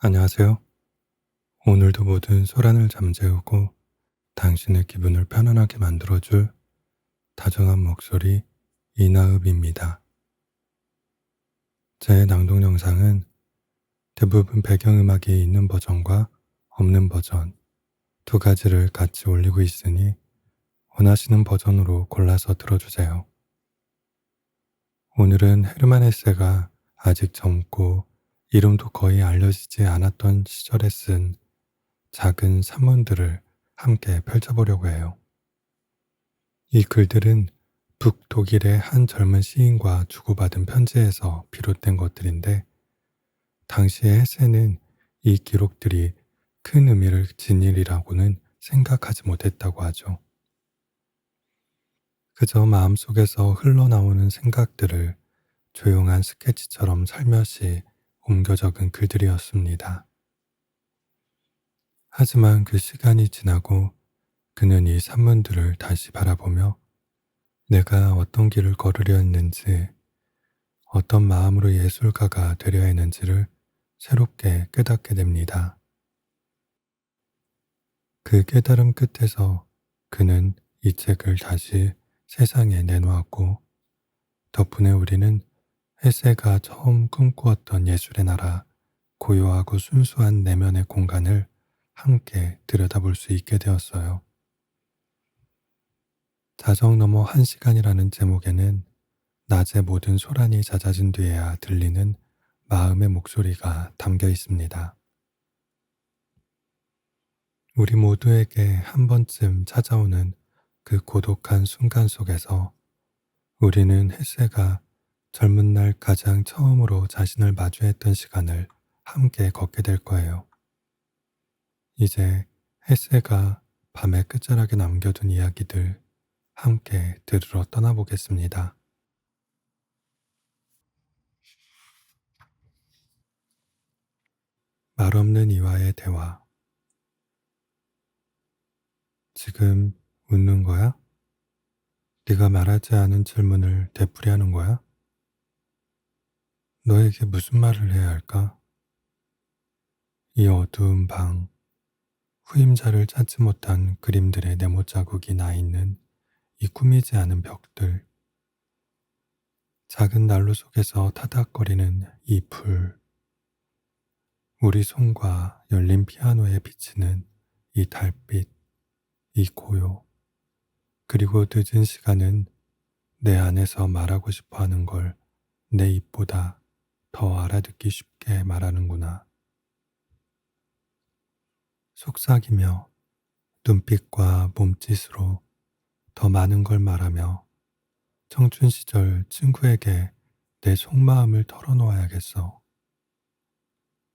안녕하세요. 오늘도 모든 소란을 잠재우고 당신의 기분을 편안하게 만들어줄 다정한 목소리 이나읍입니다. 제 낭독 영상은 대부분 배경음악이 있는 버전과 없는 버전 두 가지를 같이 올리고 있으니 원하시는 버전으로 골라서 들어주세요. 오늘은 헤르만 헤세가 아직 젊고 이름도 거의 알려지지 않았던 시절에 쓴 작은 산문들을 함께 펼쳐보려고 해요. 이 글들은 북독일의 한 젊은 시인과 주고받은 편지에서 비롯된 것들인데, 당시의 헤세는 이 기록들이 큰 의미를 지니리라고는 생각하지 못했다고 하죠. 그저 마음속에서 흘러나오는 생각들을 조용한 스케치처럼 살며시 옮겨 적은 글들이었습니다. 하지만 그 시간이 지나고 그는 이 산문들을 다시 바라보며 내가 어떤 길을 걸으려 했는지, 어떤 마음으로 예술가가 되려 했는지를 새롭게 깨닫게 됩니다. 그 깨달음 끝에서 그는 이 책을 다시 세상에 내놓았고, 덕분에 우리는 헤세가 처음 꿈꾸었던 예술의 나라, 고요하고 순수한 내면의 공간을 함께 들여다볼 수 있게 되었어요. 자정 넘어 1시간이라는 제목에는 낮의 모든 소란이 잦아진 뒤에야 들리는 마음의 목소리가 담겨 있습니다. 우리 모두에게 한 번쯤 찾아오는 그 고독한 순간 속에서 우리는 헤세가 젊은 날 가장 처음으로 자신을 마주했던 시간을 함께 걷게 될 거예요. 이제 헤세가 밤의 끝자락에 남겨둔 이야기들 함께 들으러 떠나보겠습니다. 말없는 이와의 대화. 지금 웃는 거야? 네가 말하지 않은 질문을 되풀이하는 거야? 너에게 무슨 말을 해야 할까? 이 어두운 방, 후임자를 찾지 못한 그림들의 네모 자국이 나 있는 이 꾸미지 않은 벽들, 작은 난로 속에서 타닥거리는 이 불, 우리 손과 열린 피아노에 비치는 이 달빛, 이 고요, 그리고 늦은 시간은 내 안에서 말하고 싶어 하는 걸 내 입보다 더 알아듣기 쉽게 말하는구나. 속삭이며 눈빛과 몸짓으로 더 많은 걸 말하며 청춘 시절 친구에게 내 속마음을 털어놓아야겠어.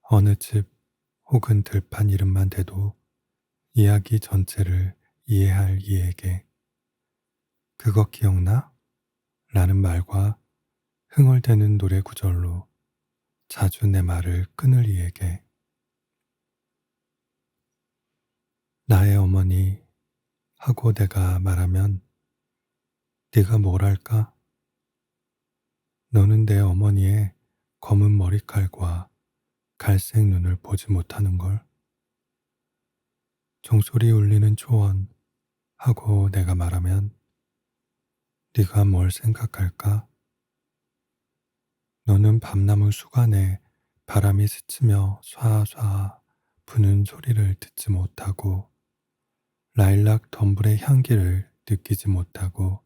어느 집 혹은 들판 이름만 대도 이야기 전체를 이해할 이에게 그거 기억나? 라는 말과 흥얼대는 노래 구절로 자주 내 말을 끊을 이에게 나의 어머니 하고 내가 말하면 네가 뭘 할까? 너는 내 어머니의 검은 머리칼과 갈색 눈을 보지 못하는걸. 종소리 울리는 초원 하고 내가 말하면 네가 뭘 생각할까? 너는 밤나무 수간에 바람이 스치며 쏴쏴 부는 소리를 듣지 못하고 라일락 덤불의 향기를 느끼지 못하고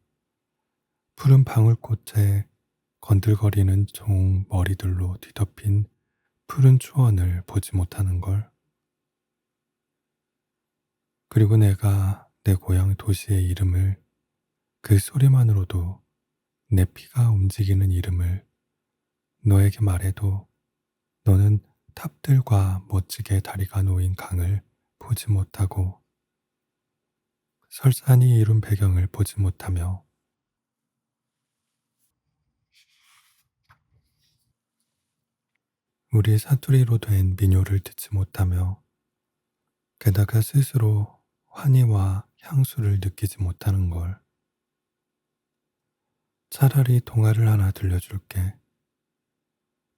푸른 방울꽃에 건들거리는 종 머리들로 뒤덮인 푸른 초원을 보지 못하는 걸. 그리고 내가 내 고향 도시의 이름을, 그 소리만으로도 내 피가 움직이는 이름을 너에게 말해도 너는 탑들과 멋지게 다리가 놓인 강을 보지 못하고 설산이 이룬 배경을 보지 못하며 우리 사투리로 된 민요를 듣지 못하며 게다가 스스로 환희와 향수를 느끼지 못하는 걸. 차라리 동화를 하나 들려줄게.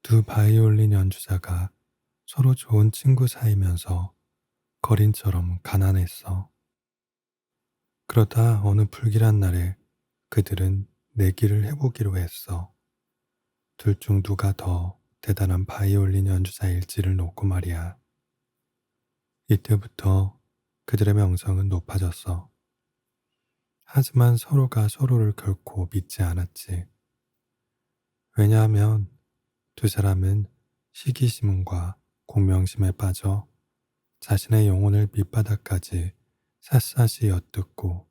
두 바이올린 연주자가 서로 좋은 친구 사이면서 거린처럼 가난했어. 그러다 어느 불길한 날에 그들은 내기를 해보기로 했어. 둘 중 누가 더 대단한 바이올린 연주자일지를 놓고 말이야. 이때부터 그들의 명성은 높아졌어. 하지만 서로가 서로를 결코 믿지 않았지. 왜냐하면 두 사람은 시기심과 공명심에 빠져 자신의 영혼을 밑바닥까지 샅샅이 엿듣고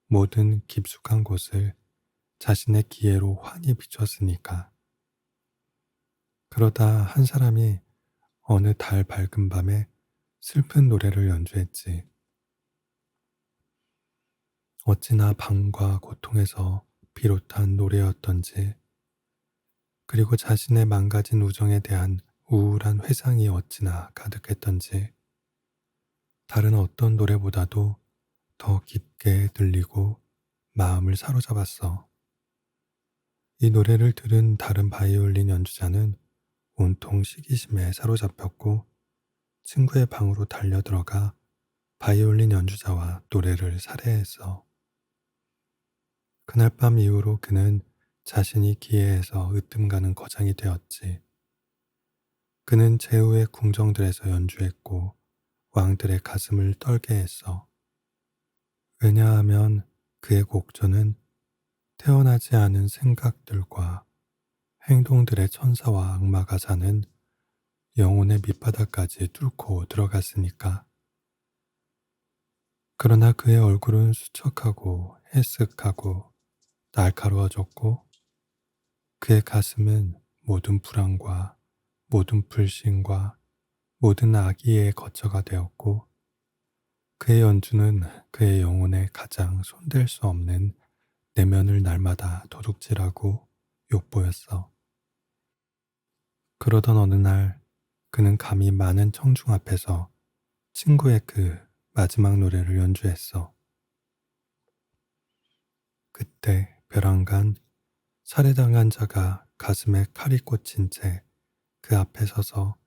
모든 깊숙한 곳을 자신의 기회로 환히 비췄으니까. 그러다 한 사람이 어느 달 밝은 밤에 슬픈 노래를 연주했지. 어찌나 방과 고통에서 비롯한 노래였던지, 그리고 자신의 망가진 우정에 대한 우울한 회상이 어찌나 가득했던지, 다른 어떤 노래보다도 더 깊게 들리고 마음을 사로잡았어. 이 노래를 들은 다른 바이올린 연주자는 온통 시기심에 사로잡혔고 친구의 방으로 달려들어가 바이올린 연주자와 노래를 살해했어. 그날 밤 이후로 그는 자신이 기회에서 으뜸가는 거장이 되었지. 그는 제후의 궁정들에서 연주했고 왕들의 가슴을 떨게 했어. 왜냐하면 그의 곡조는 태어나지 않은 생각들과 행동들의 천사와 악마가 사는 영혼의 밑바닥까지 뚫고 들어갔으니까. 그러나 그의 얼굴은 수척하고 해쓱하고 날카로워졌고 그의 가슴은 모든 불안과 모든 불신과 모든 악의의 거처가 되었고 그의 연주는 그의 영혼에 가장 손댈 수 없는 내면을 날마다 도둑질하고 욕보였어. 그러던 어느 날 그는 감히 많은 청중 앞에서 친구의 그 마지막 노래를 연주했어. 그때 벼랑간 살해당한 자가 가슴에 칼이 꽂힌 채 그 앞에 서서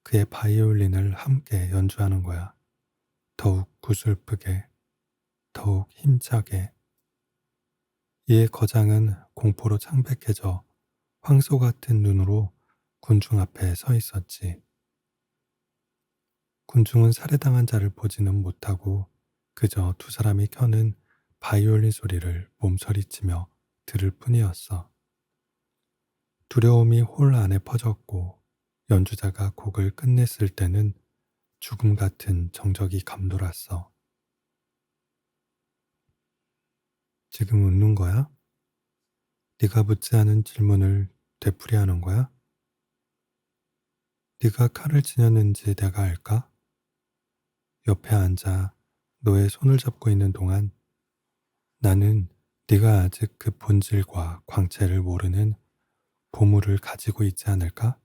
그의 바이올린을 함께 연주하는 거야. 더욱 구슬프게, 더욱 힘차게. 이에 거장은 공포로 창백해져 황소 같은 눈으로 군중 앞에 서 있었지. 군중은 살해당한 자를 보지는 못하고 그저 두 사람이 켜는 바이올린 소리를 몸서리치며 들을 뿐이었어. 두려움이 홀 안에 퍼졌고 연주자가 곡을 끝냈을 때는 죽음 같은 정적이 감돌았어. 지금 웃는 거야? 네가 묻지 않은 질문을 되풀이하는 거야? 네가 칼을 지녔는지 내가 알까? 옆에 앉아 너의 손을 잡고 있는 동안 나는 네가 아직 그 본질과 광채를 모르는 보물을 가지고 있지 않을까?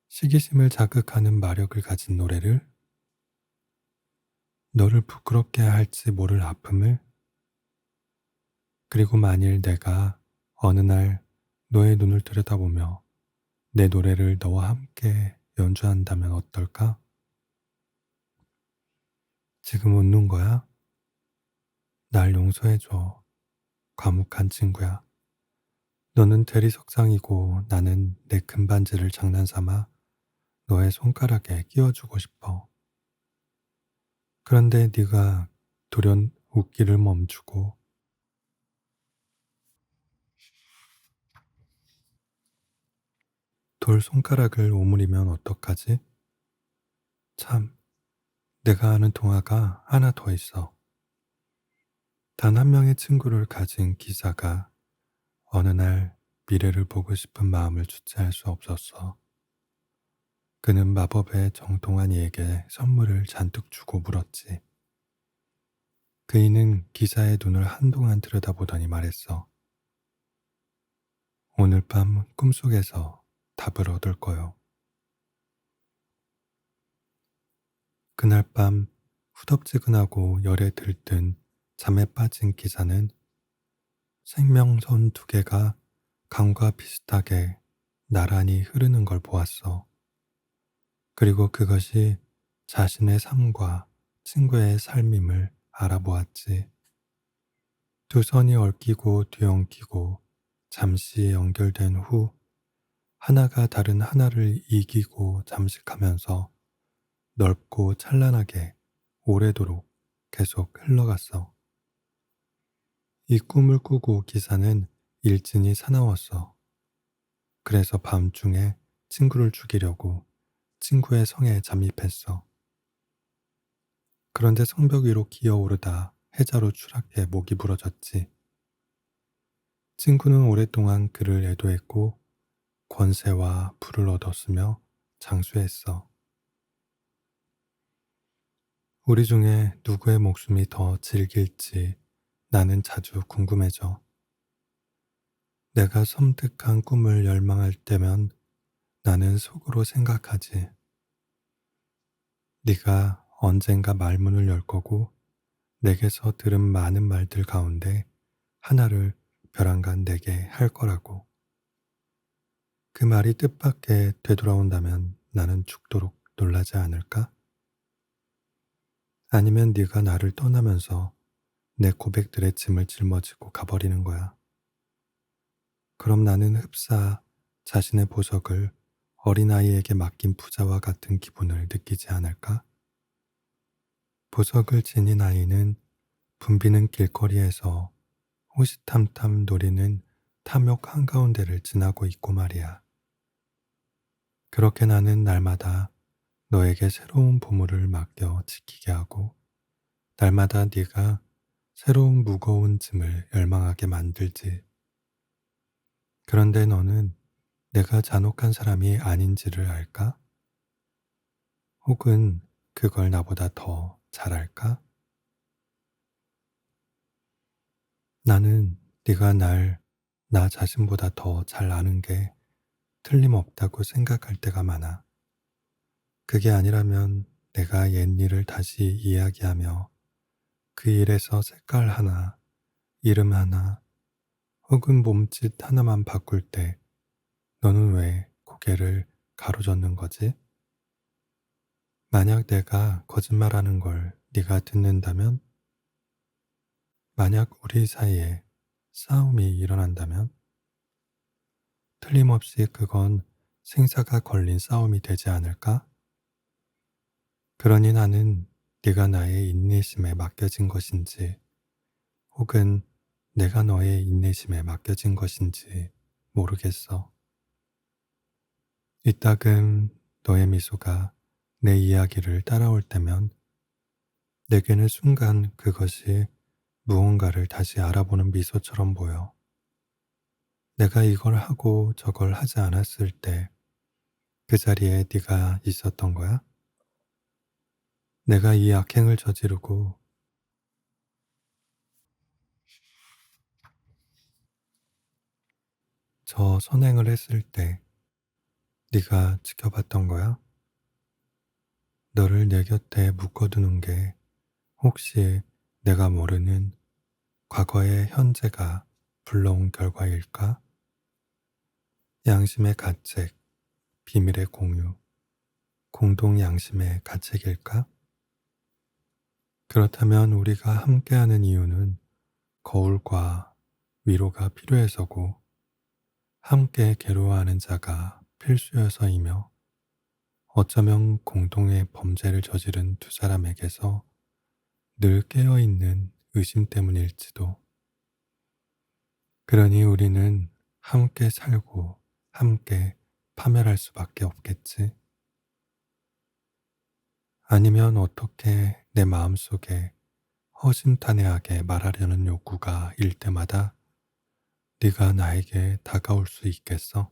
시기심을 자극하는 마력을 가진 노래를, 너를 부끄럽게 할지 모를 아픔을, 그리고 만일 내가 어느 날 너의 눈을 들여다보며 내 노래를 너와 함께 연주한다면 어떨까? 지금 웃는 거야? 날 용서해줘. 과묵한 친구야. 너는 대리석상이고 나는 내 금반지를 장난삼아 너의 손가락에 끼워주고 싶어. 그런데 네가 돌연 웃기를 멈추고 돌 손가락을 오므리면 어떡하지? 참, 내가 아는 동화가 하나 더 있어. 단 한 명의 친구를 가진 기사가 어느 날 미래를 보고 싶은 마음을 주체할 수 없었어. 그는 마법의 정통한 이에게 선물을 잔뜩 주고 물었지. 그이는 기사의 눈을 한동안 들여다보더니 말했어. 오늘 밤 꿈속에서 답을 얻을 거요. 그날 밤 후덥지근하고 열에 들뜬 잠에 빠진 기사는 생명선 두 개가 강과 비슷하게 나란히 흐르는 걸 보았어. 그리고 그것이 자신의 삶과 친구의 삶임을 알아보았지. 두 선이 얽히고 뒤엉키고 잠시 연결된 후 하나가 다른 하나를 이기고 잠식하면서 넓고 찬란하게 오래도록 계속 흘러갔어. 이 꿈을 꾸고 기사는 일진이 사나웠어. 그래서 밤중에 친구를 죽이려고 친구의 성에 잠입했어. 그런데 성벽 위로 기어오르다 해자로 추락해 목이 부러졌지. 친구는 오랫동안 그를 애도했고 권세와 부를 얻었으며 장수했어. 우리 중에 누구의 목숨이 더 질길지 나는 자주 궁금해져. 내가 섬뜩한 꿈을 열망할 때면 나는 속으로 생각하지. 네가 언젠가 말문을 열 거고 내게서 들은 많은 말들 가운데 하나를 벼랑간 내게 할 거라고. 그 말이 뜻밖의 되돌아온다면 나는 죽도록 놀라지 않을까? 아니면 네가 나를 떠나면서 내 고백들의 짐을 짊어지고 가버리는 거야. 그럼 나는 흡사 자신의 보석을 어린아이에게 맡긴 부자와 같은 기분을 느끼지 않을까? 보석을 지닌 아이는 붐비는 길거리에서 호시탐탐 노리는 탐욕 한가운데를 지나고 있고 말이야. 그렇게 나는 날마다 너에게 새로운 보물을 맡겨 지키게 하고 날마다 네가 새로운 무거운 짐을 열망하게 만들지. 그런데 너는 내가 잔혹한 사람이 아닌지를 알까? 혹은 그걸 나보다 더 잘 알까? 나는 네가 나 자신보다 더 잘 아는 게 틀림없다고 생각할 때가 많아. 그게 아니라면 내가 옛일을 다시 이야기하며 그 일에서 색깔 하나, 이름 하나, 혹은 몸짓 하나만 바꿀 때 너는 왜 고개를 가로젓는 거지? 만약 내가 거짓말하는 걸 네가 듣는다면, 만약 우리 사이에 싸움이 일어난다면, 틀림없이 그건 생사가 걸린 싸움이 되지 않을까? 그러니 나는 네가 나의 인내심에 맡겨진 것인지, 혹은 내가 너의 인내심에 맡겨진 것인지 모르겠어. 이따금 너의 미소가 내 이야기를 따라올 때면 내게는 순간 그것이 무언가를 다시 알아보는 미소처럼 보여. 내가 이걸 하고 저걸 하지 않았을 때 그 자리에 네가 있었던 거야? 내가 이 악행을 저지르고 저 선행을 했을 때 네가 지켜봤던 거야? 너를 내 곁에 묶어두는 게 혹시 내가 모르는 과거의 현재가 불러온 결과일까? 양심의 가책, 비밀의 공유, 공동 양심의 가책일까? 그렇다면 우리가 함께하는 이유는 거울과 위로가 필요해서고 함께 괴로워하는 자가 필수여서이며 어쩌면 공동의 범죄를 저지른 두 사람에게서 늘 깨어있는 의심 때문일지도. 그러니 우리는 함께 살고 함께 파멸할 수밖에 없겠지. 아니면 어떻게 내 마음속에 허심탄회하게 말하려는 욕구가 일 때마다 네가 나에게 다가올 수 있겠어?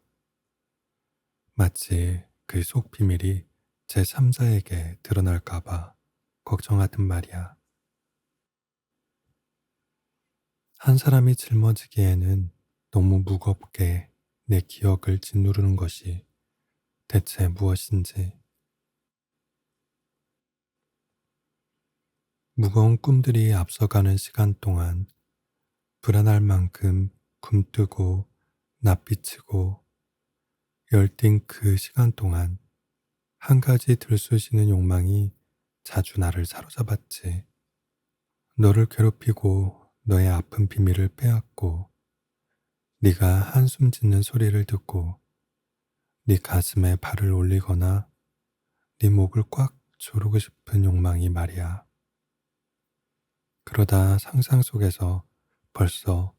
마치 그 속 비밀이 제3자에게 드러날까봐 걱정하듯 말이야. 한 사람이 짊어지기에는 너무 무겁게 내 기억을 짓누르는 것이 대체 무엇인지. 무거운 꿈들이 앞서가는 시간 동안 불안할 만큼 굼뜨고 낯비치고 열띤 그 시간 동안 한 가지 들쑤시는 욕망이 자주 나를 사로잡았지. 너를 괴롭히고 너의 아픈 비밀을 빼앗고 네가 한숨 짓는 소리를 듣고 네 가슴에 발을 올리거나 네 목을 꽉 조르고 싶은 욕망이 말이야. 그러다 상상 속에서 벌써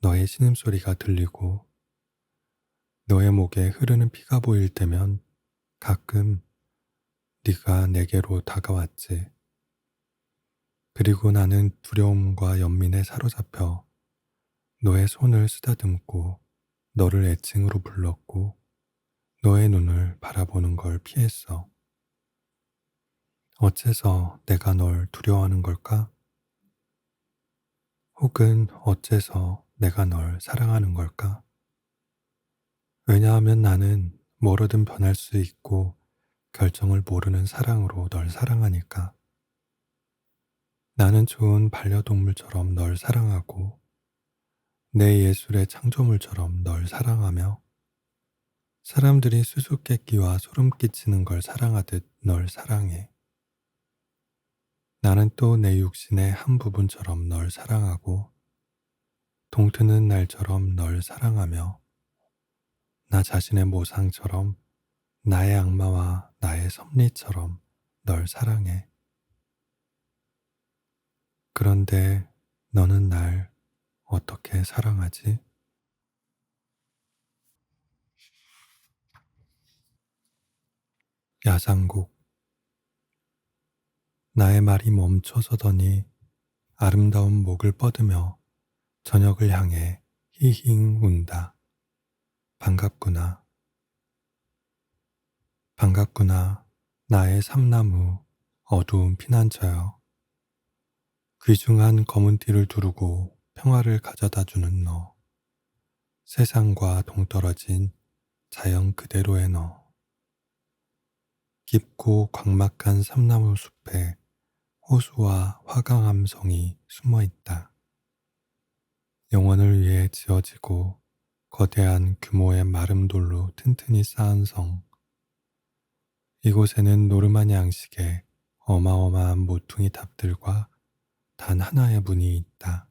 너의 신음소리가 들리고 너의 목에 흐르는 피가 보일 때면 가끔 네가 내게로 다가왔지. 그리고 나는 두려움과 연민에 사로잡혀 너의 손을 쓰다듬고 너를 애칭으로 불렀고 너의 눈을 바라보는 걸 피했어. 어째서 내가 널 두려워하는 걸까? 혹은 어째서 내가 널 사랑하는 걸까? 왜냐하면 나는 뭐로든 변할 수 있고 결정을 모르는 사랑으로 널 사랑하니까. 나는 좋은 반려동물처럼 널 사랑하고 내 예술의 창조물처럼 널 사랑하며 사람들이 수수께끼와 소름 끼치는 걸 사랑하듯 널 사랑해. 나는 또 내 육신의 한 부분처럼 널 사랑하고 동트는 날처럼 널 사랑하며 나 자신의 모상처럼 나의 악마와 나의 섭리처럼 널 사랑해. 그런데 너는 날 어떻게 사랑하지? 야상곡. 나의 말이 멈춰서더니 아름다운 목을 뻗으며 저녁을 향해 히힝 운다. 반갑구나. 반갑구나. 나의 삼나무 어두운 피난처여. 귀중한 검은 띠를 두르고 평화를 가져다 주는 너. 세상과 동떨어진 자연 그대로의 너. 깊고 광막한 삼나무 숲에 호수와 화강암성이 숨어 있다. 영원을 위해 지어지고 거대한 규모의 마름 돌로 튼튼히 쌓은 성. 이곳에는 노르마니 양식의 어마어마한 모퉁이 탑들과 단 하나의 문이 있다.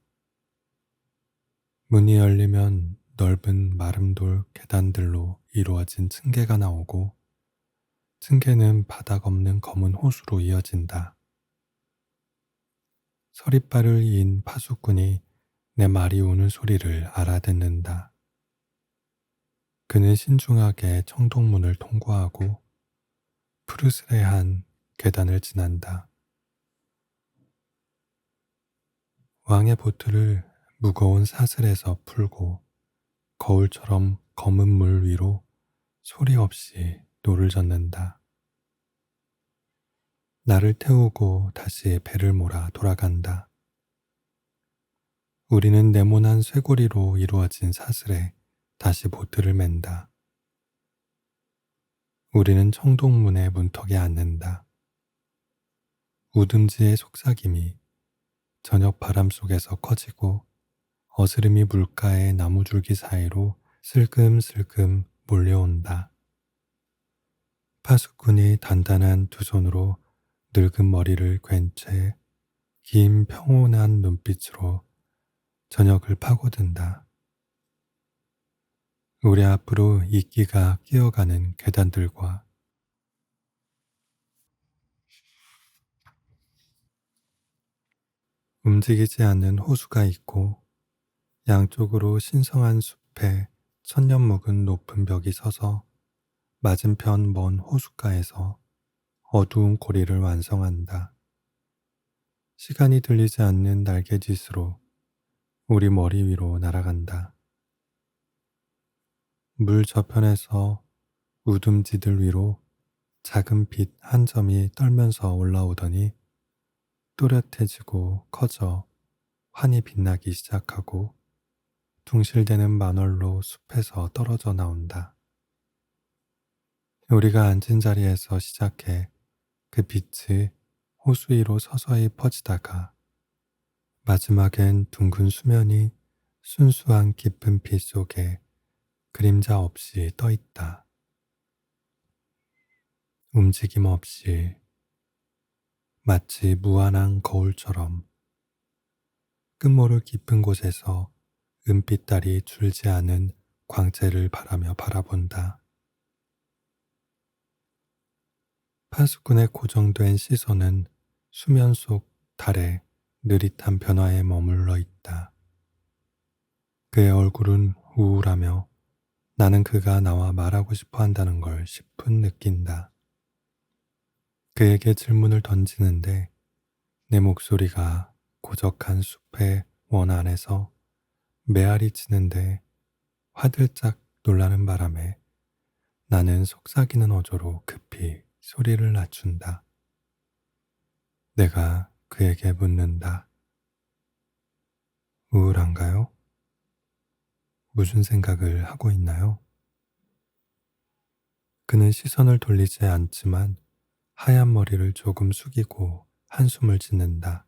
문이 열리면 넓은 마름돌 계단들로 이루어진 층계가 나오고 층계는 바닥 없는 검은 호수로 이어진다. 서리발을 이은 파수꾼이 내 말이 우는 소리를 알아듣는다. 그는 신중하게 청동문을 통과하고 푸르스레한 계단을 지난다. 왕의 보트를 무거운 사슬에서 풀고 거울처럼 검은 물 위로 소리 없이 노를 젓는다. 나를 태우고 다시 배를 몰아 돌아간다. 우리는 네모난 쇠고리로 이루어진 사슬에 다시 보트를 맨다. 우리는 청동문의 문턱에 앉는다. 우듬지의 속삭임이 저녁 바람 속에서 커지고 어스름이 물가의 나무줄기 사이로 슬금슬금 몰려온다. 파수꾼이 단단한 두 손으로 늙은 머리를 괜채 긴 평온한 눈빛으로 저녁을 파고든다. 우리 앞으로 이끼가 끼어가는 계단들과 움직이지 않는 호수가 있고 양쪽으로 신성한 숲에 천년 묵은 높은 벽이 서서 맞은편 먼 호숫가에서 어두운 고리를 완성한다. 시간이 들리지 않는 날개짓으로 우리 머리 위로 날아간다. 물 저편에서 우둠지들 위로 작은 빛 한 점이 떨면서 올라오더니 또렷해지고 커져 환히 빛나기 시작하고 둥실대는 만월로 숲에서 떨어져 나온다. 우리가 앉은 자리에서 시작해 그 빛이 호수 위로 서서히 퍼지다가 마지막엔 둥근 수면이 순수한 깊은 빛 속에 그림자 없이 떠 있다. 움직임 없이 마치 무한한 거울처럼 끝모를 깊은 곳에서 은빛달이 줄지 않은 광채를 바라며 바라본다. 파수꾼의 고정된 시선은 수면 속 달의 느릿한 변화에 머물러 있다. 그의 얼굴은 우울하며 나는 그가 나와 말하고 싶어 한다는 걸 10분 느낀다. 그에게 질문을 던지는데 내 목소리가 고적한 숲의 원 안에서 메아리 치는데 화들짝 놀라는 바람에 나는 속삭이는 어조로 급히 소리를 낮춘다. 내가 그에게 묻는다. 우울한가요? 무슨 생각을 하고 있나요? 그는 시선을 돌리지 않지만 하얀 머리를 조금 숙이고 한숨을 짓는다.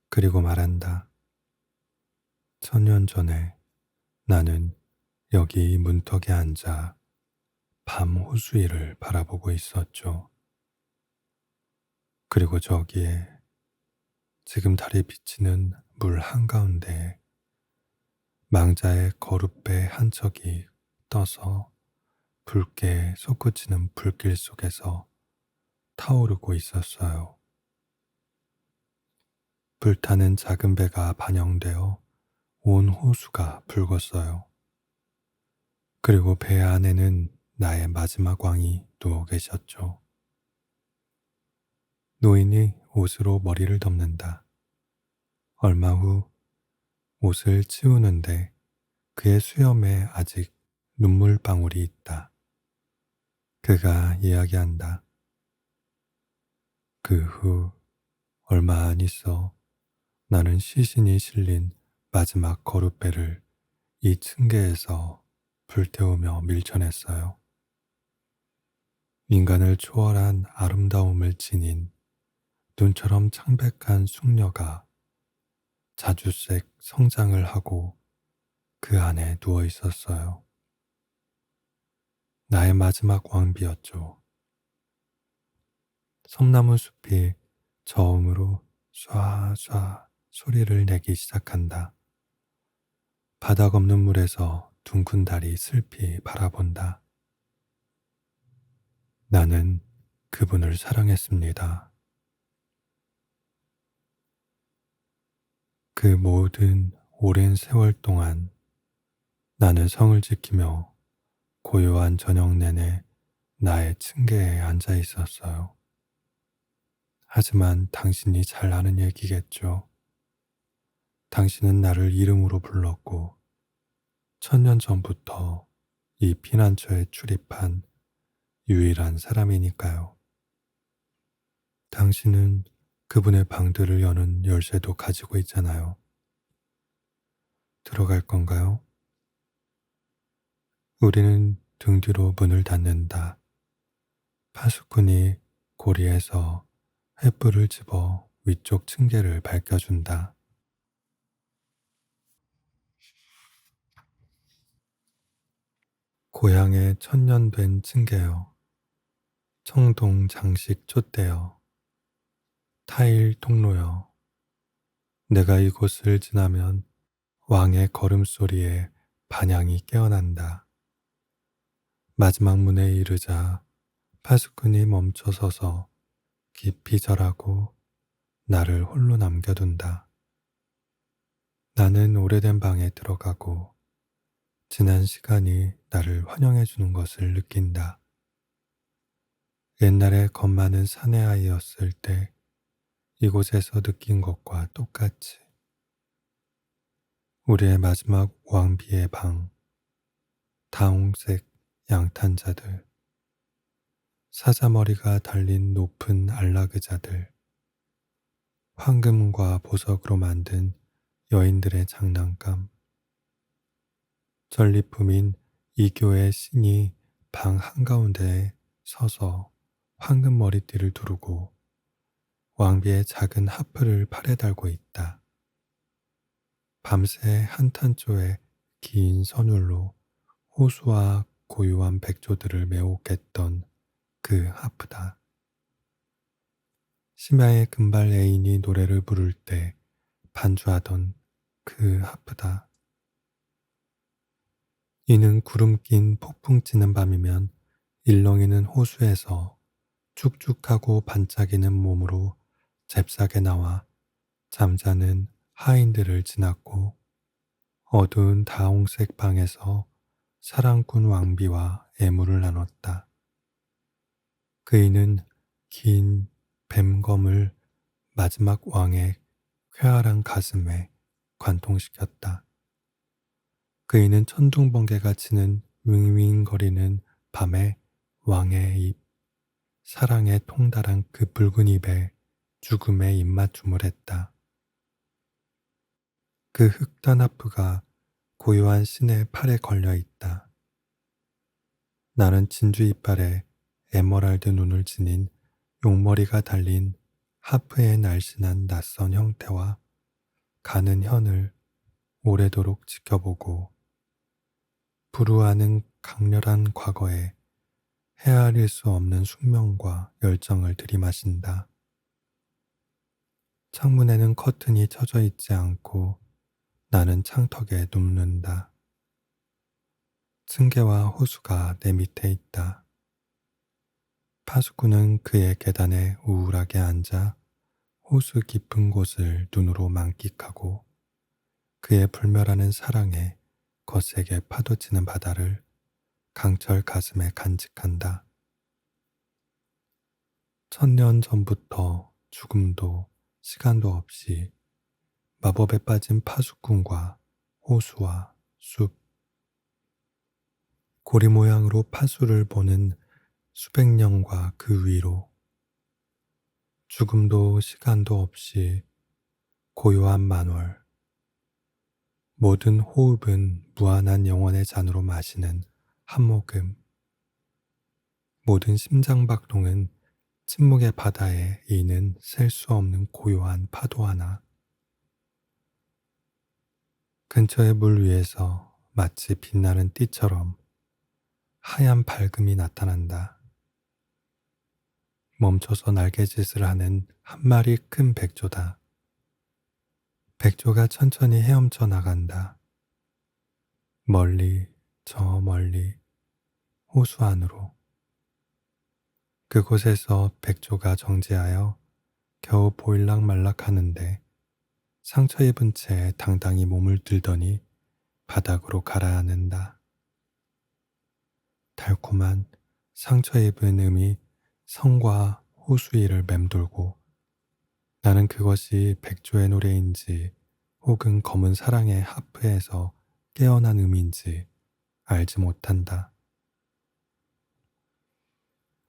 그리고 말한다. 천년 전에 나는 여기 이 문턱에 앉아 밤 호수 위를 바라보고 있었죠. 그리고 저기에 지금 달이 비치는 물 한가운데 망자의 거룻배 한 척이 떠서 붉게 솟구치는 불길 속에서 타오르고 있었어요. 불타는 작은 배가 반영되어 온 호수가 붉었어요. 그리고 배 안에는 나의 마지막 왕이 누워 계셨죠. 노인이 옷으로 머리를 덮는다. 얼마 후 옷을 치우는데 그의 수염에 아직 눈물방울이 있다. 그가 이야기한다. 그 후 얼마 안 있어 나는 시신이 실린 마지막 거룻배를 이 층계에서 불태우며 밀쳐냈어요. 인간을 초월한 아름다움을 지닌 눈처럼 창백한 숙녀가 자주색 성장을 하고 그 안에 누워 있었어요. 나의 마지막 왕비였죠. 섬나무 숲이 저음으로 쏴쏴 소리를 내기 시작한다. 바닥 없는 물에서 둥근 달이 슬피 바라본다. 나는 그분을 사랑했습니다. 그 모든 오랜 세월 동안 나는 성을 지키며 고요한 저녁 내내 나의 층계에 앉아 있었어요. 하지만 당신이 잘 아는 얘기겠죠. 당신은 나를 이름으로 불렀고 천년 전부터 이 피난처에 출입한 유일한 사람이니까요. 당신은 그분의 방들을 여는 열쇠도 가지고 있잖아요. 들어갈 건가요? 우리는 등 뒤로 문을 닫는다. 파수꾼이 고리에서 횃불을 집어 위쪽 층계를 밝혀준다. 고향의 천년된 층계여, 청동 장식 촛대여, 타일 통로여, 내가 이곳을 지나면 왕의 걸음소리에 반향이 깨어난다. 마지막 문에 이르자 파수꾼이 멈춰서서 깊이 절하고 나를 홀로 남겨둔다. 나는 오래된 방에 들어가고 지난 시간이 나를 환영해 주는 것을 느낀다. 옛날에 겁 많은 사내 아이였을 때 이곳에서 느낀 것과 똑같이 우리의 마지막 왕비의 방, 다홍색 양탄자들, 사자머리가 달린 높은 안락의자들, 황금과 보석으로 만든 여인들의 장난감, 전리품인 이교의 신이 방 한가운데에 서서 황금 머리띠를 두르고 왕비의 작은 하프를 팔에 달고 있다. 밤새 한탄조의 긴 선율로 호수와 고요한 백조들을 매혹했던 그 하프다. 심야의 금발 애인이 노래를 부를 때 반주하던 그 하프다. 이는 구름 낀 폭풍 찌는 밤이면 일렁이는 호수에서 축축하고 반짝이는 몸으로 잽싸게 나와 잠자는 하인들을 지났고 어두운 다홍색 방에서 사랑꾼 왕비와 애무를 나눴다. 그이는 긴 뱀검을 마지막 왕의 쾌활한 가슴에 관통시켰다. 그이는 천둥번개가 치는 윙윙거리는 밤에 왕의 입, 사랑에 통달한 그 붉은 입에 죽음의 입맞춤을 했다. 그 흑단 하프가 고요한 신의 팔에 걸려 있다. 나는 진주 이빨에 에메랄드 눈을 지닌 용머리가 달린 하프의 날씬한 낯선 형태와 가는 현을 오래도록 지켜보고 불우하는 강렬한 과거에 헤아릴 수 없는 숙명과 열정을 들이마신다. 창문에는 커튼이 쳐져 있지 않고 나는 창턱에 눕는다. 층계와 호수가 내 밑에 있다. 파수꾼은 그의 계단에 우울하게 앉아 호수 깊은 곳을 눈으로 만끽하고 그의 불멸하는 사랑에 거세게 파도치는 바다를 강철 가슴에 간직한다. 1000년 전부터 죽음도 시간도 없이 마법에 빠진 파수꾼과 호수와 숲, 고리 모양으로 파수를 보는 수백 년과 그 위로 죽음도 시간도 없이 고요한 만월, 모든 호흡은 무한한 영원의 잔으로 마시는 한 모금, 모든 심장박동은 침묵의 바다에 이는 셀 수 없는 고요한 파도 하나. 근처의 물 위에서 마치 빛나는 띠처럼 하얀 밝음이 나타난다. 멈춰서 날개짓을 하는 한 마리 큰 백조다. 백조가 천천히 헤엄쳐 나간다. 멀리, 저 멀리, 호수 안으로. 그곳에서 백조가 정지하여 겨우 보일락말락 하는데 상처 입은 채 당당히 몸을 들더니 바닥으로 가라앉는다. 달콤한 상처 입은 음이 성과 호수 위를 맴돌고 나는 그것이 백조의 노래인지 혹은 검은 사랑의 하프에서 깨어난 음인지 알지 못한다.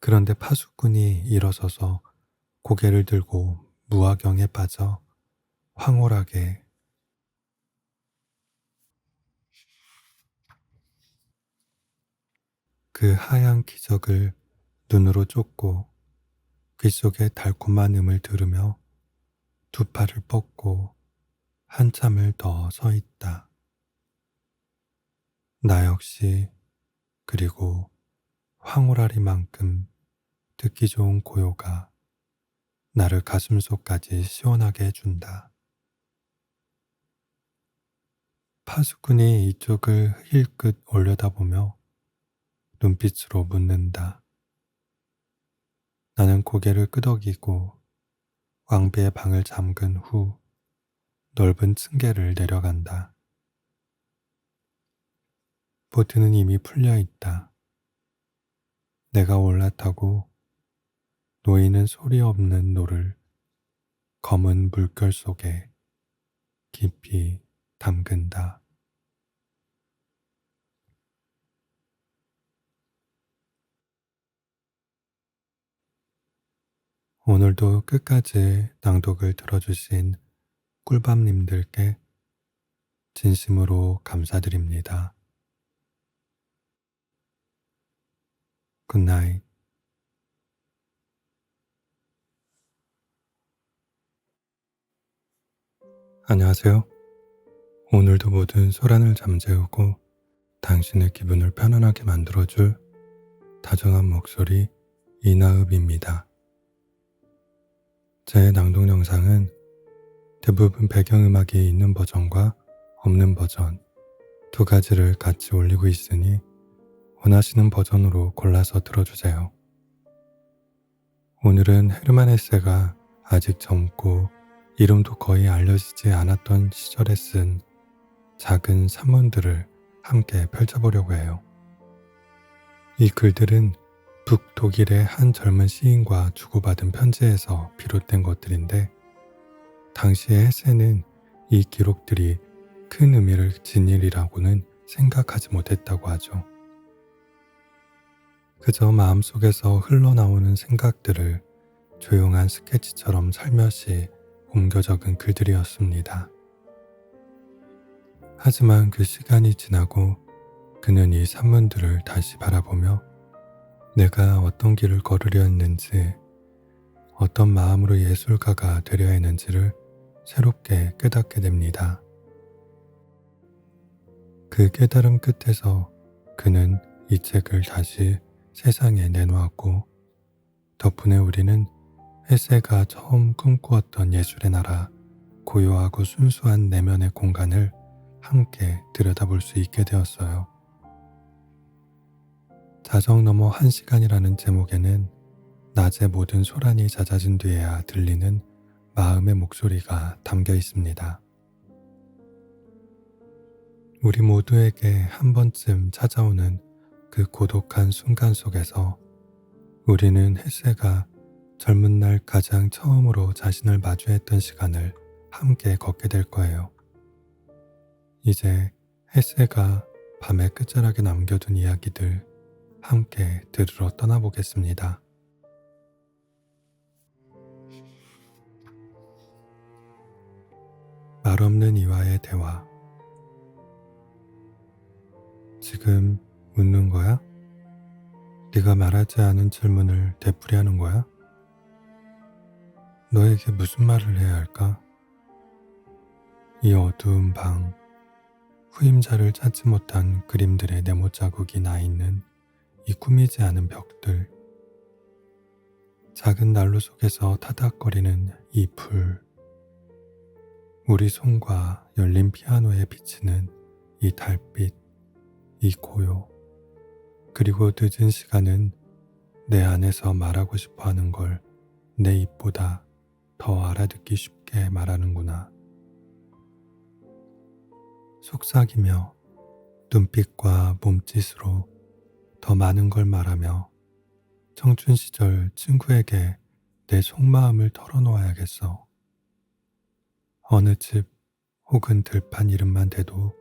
그런데 파수꾼이 일어서서 고개를 들고 무화경에 빠져 황홀하게 그 하얀 기적을 눈으로 쫓고 귓속의 달콤한 음을 들으며 두 팔을 뻗고 한참을 더 서 있다. 나 역시 그리고 황홀하리만큼 듣기 좋은 고요가 나를 가슴속까지 시원하게 해준다. 파수꾼이 이쪽을 힐끗 올려다보며 눈빛으로 묻는다. 나는 고개를 끄덕이고 왕비의 방을 잠근 후 넓은 층계를 내려간다. 보트는 이미 풀려 있다. 내가 올라타고 놓이는 소리 없는 노를 검은 물결 속에 깊이 담근다. 오늘도 끝까지 낭독을 들어주신 꿀밤님들께 진심으로 감사드립니다. 굿나잇. 안녕하세요. 오늘도 모든 소란을 잠재우고 당신의 기분을 편안하게 만들어줄 다정한 목소리 이나읍입니다. 제 낭독 영상은 대부분 배경음악이 있는 버전과 없는 버전 두 가지를 같이 올리고 있으니 원하시는 버전으로 골라서 들어주세요. 오늘은 헤르만 헤세가 아직 젊고 이름도 거의 알려지지 않았던 시절에 쓴 작은 산문들을 함께 펼쳐보려고 해요. 이 글들은 북독일의 한 젊은 시인과 주고받은 편지에서 비롯된 것들인데, 당시의 헤세는 이 기록들이 큰 의미를 지니리라고는 생각하지 못했다고 하죠. 그저 마음속에서 흘러나오는 생각들을 조용한 스케치처럼 살며시 옮겨 적은 글들이었습니다. 하지만 그 시간이 지나고 그는 이 산문들을 다시 바라보며 내가 어떤 길을 걸으려 했는지, 어떤 마음으로 예술가가 되려 했는지를 새롭게 깨닫게 됩니다. 그 깨달음 끝에서 그는 이 책을 다시 세상에 내놓았고, 덕분에 우리는 헤세가 처음 꿈꾸었던 예술의 나라, 고요하고 순수한 내면의 공간을 함께 들여다볼 수 있게 되었어요. 자정 넘어 1시간이라는 제목에는 낮의 모든 소란이 잦아진 뒤에야 들리는 마음의 목소리가 담겨 있습니다. 우리 모두에게 한 번쯤 찾아오는 그 고독한 순간 속에서 우리는 헤세가 젊은 날 가장 처음으로 자신을 마주했던 시간을 함께 걷게 될 거예요. 이제 헤세가 밤의 끝자락에 남겨둔 이야기들 함께 들으러 떠나보겠습니다. 말없는 이와의 대화. 지금 웃는 거야? 네가 말하지 않은 질문을 되풀이하는 거야? 너에게 무슨 말을 해야 할까? 이 어두운 방, 후임자를 찾지 못한 그림들의 네모 자국이 나 있는 이 꾸미지 않은 벽들, 작은 난로 속에서 타닥거리는 이 불, 우리 손과 열린 피아노에 비치는 이 달빛, 이 고요, 그리고 늦은 시간은 내 안에서 말하고 싶어 하는 걸 내 입보다 더 알아듣기 쉽게 말하는구나. 속삭이며 눈빛과 몸짓으로 더 많은 걸 말하며 청춘 시절 친구에게 내 속마음을 털어놓아야겠어. 어느 집 혹은 들판 이름만 대도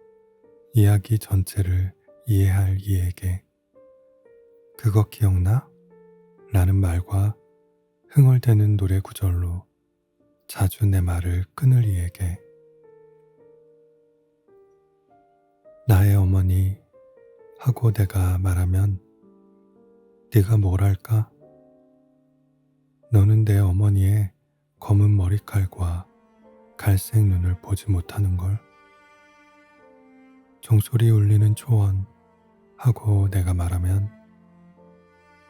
이야기 전체를 이해할 이에게 그거 기억나? 라는 말과 흥얼대는 노래 구절로 자주 내 말을 끊을 이에게 나의 어머니 하고 내가 말하면 네가 뭘 할까? 너는 내 어머니의 검은 머리칼과 갈색 눈을 보지 못하는걸. 종소리 울리는 초원 하고 내가 말하면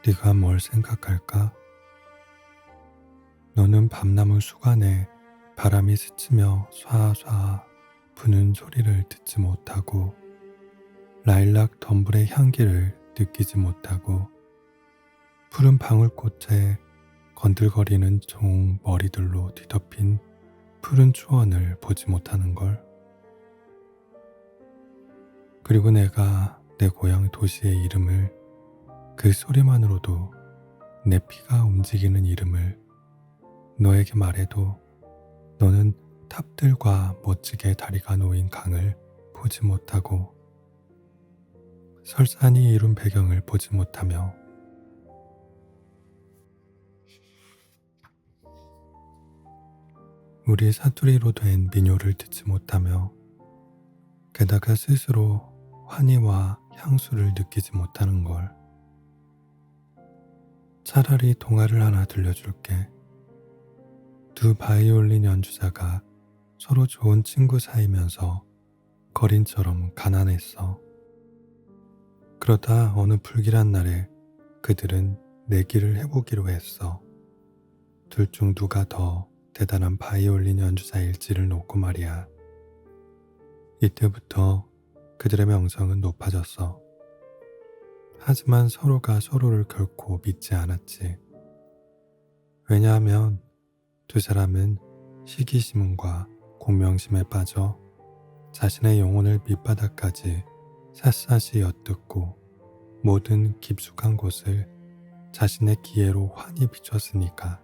네가 뭘 생각할까? 너는 밤나무 수간에 바람이 스치며 쏴쏴 부는 소리를 듣지 못하고 라일락 덤불의 향기를 느끼지 못하고 푸른 방울꽃에 건들거리는 종 머리들로 뒤덮인 푸른 초원을 보지 못하는 걸. 그리고 내가 내 고향 도시의 이름을, 그 소리만으로도 내 피가 움직이는 이름을 너에게 말해도 너는 탑들과 멋지게 다리가 놓인 강을 보지 못하고 설산이 이룬 배경을 보지 못하며 우리 사투리로 된 민요를 듣지 못하며 게다가 스스로 환희와 향수를 느끼지 못하는 걸. 차라리 동화를 하나 들려줄게. 두 바이올린 연주자가 서로 좋은 친구 사이면서 거린처럼 가난했어. 그러다 어느 불길한 날에 그들은 내기를 해보기로 했어. 둘 중 누가 더 대단한 바이올린 연주자일지를 놓고 말이야. 이때부터 그들의 명성은 높아졌어. 하지만 서로가 서로를 결코 믿지 않았지. 왜냐하면 두 사람은 시기심과 공명심에 빠져 자신의 영혼을 밑바닥까지 샅샅이 엿듣고 모든 깊숙한 곳을 자신의 기회로 환히 비췄으니까.